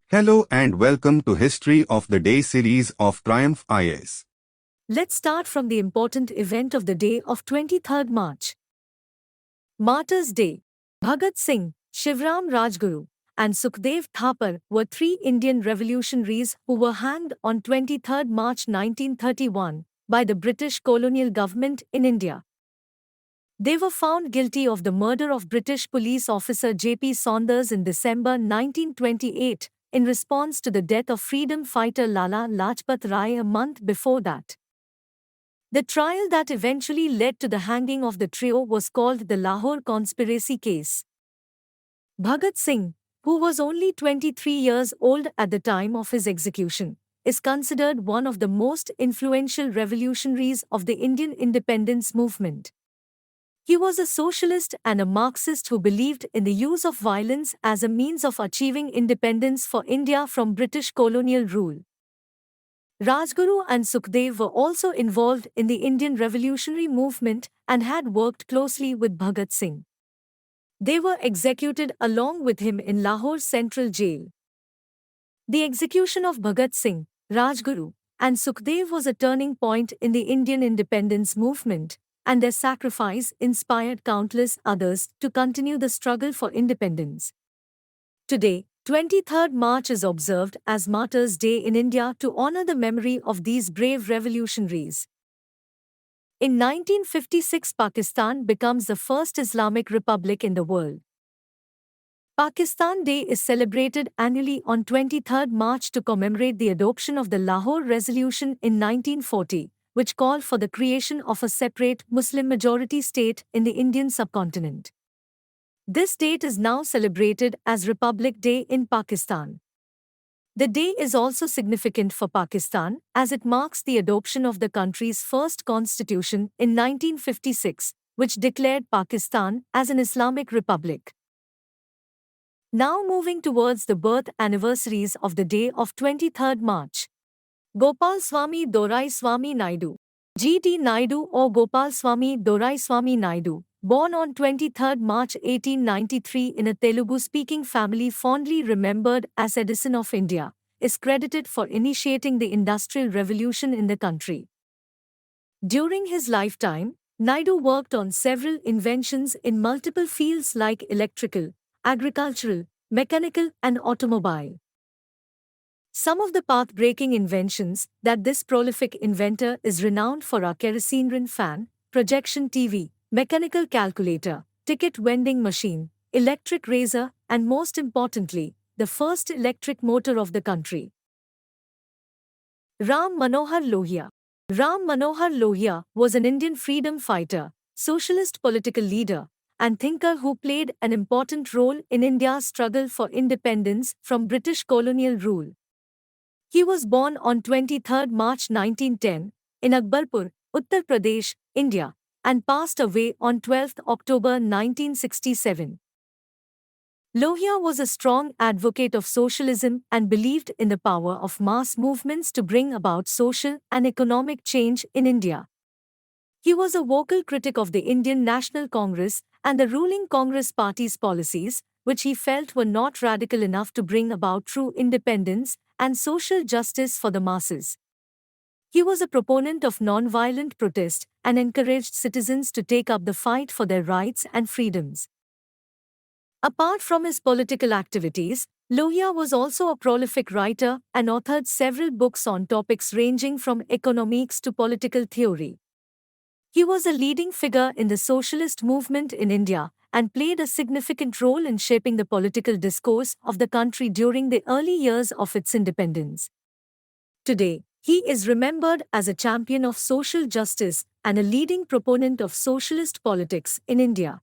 Hello and welcome to History of the Day series of Triumph IAS. Let's start from the important event of the day of 23rd March. Martyrs' Day. Bhagat Singh, Shivram Rajguru, and Sukhdev Thapar were three Indian revolutionaries who were hanged on 23rd March 1931 by the British colonial government in India. They were found guilty of the murder of British police officer J.P. Saunders in December 1928 in response to the death of freedom fighter Lala Lajpat Rai a month before that. The trial that eventually led to the hanging of the trio was called the Lahore Conspiracy Case. Bhagat Singh, who was only 23 years old at the time of his execution, is considered one of the most influential revolutionaries of the Indian independence movement. He was a socialist and a Marxist who believed in the use of violence as a means of achieving independence for India from British colonial rule. Rajguru and Sukhdev were also involved in the Indian revolutionary movement and had worked closely with Bhagat Singh. They were executed along with him in Lahore Central Jail. The execution of Bhagat Singh, Rajguru, and Sukhdev was a turning point in the Indian independence movement, and their sacrifice inspired countless others to continue the struggle for independence. Today, 23rd March is observed as Martyrs' Day in India to honor the memory of these brave revolutionaries. In 1956, Pakistan becomes the first Islamic republic in the world. Pakistan Day is celebrated annually on 23rd March to commemorate the adoption of the Lahore Resolution in 1940, which called for the creation of a separate Muslim-majority state in the Indian subcontinent. This date is now celebrated as Republic Day in Pakistan. The day is also significant for Pakistan as it marks the adoption of the country's first constitution in 1956, which declared Pakistan as an Islamic republic. Now moving towards the birth anniversaries of the day of 23rd March. Gopal Swami Doraiswamy Naidu, G.T. Naidu or Gopal Swami Doraiswamy Naidu, born on 23rd March 1893 in a Telugu-speaking family fondly remembered as Edison of India, is credited for initiating the Industrial Revolution in the country. During his lifetime, Naidu worked on several inventions in multiple fields like electrical, agricultural, mechanical, and automobile. Some of the path-breaking inventions that this prolific inventor is renowned for are kerosene fan, projection TV, mechanical calculator, ticket vending machine, electric razor, and most importantly, the first electric motor of the country. Ram Manohar Lohia. Ram Manohar Lohia was an Indian freedom fighter, socialist political leader, and thinker who played an important role in India's struggle for independence from British colonial rule. He was born on 23rd March 1910 in Akbarpur, Uttar Pradesh, India, and passed away on 12th October 1967. Lohia was a strong advocate of socialism and believed in the power of mass movements to bring about social and economic change in India. He was a vocal critic of the Indian National Congress and the ruling Congress party's policies, which he felt were not radical enough to bring about true independence and social justice for the masses. He was a proponent of non-violent protest and encouraged citizens to take up the fight for their rights and freedoms. Apart from his political activities, Lohia was also a prolific writer and authored several books on topics ranging from economics to political theory. He was a leading figure in the socialist movement in India and played a significant role in shaping the political discourse of the country during the early years of its independence. Today, he is remembered as a champion of social justice and a leading proponent of socialist politics in India.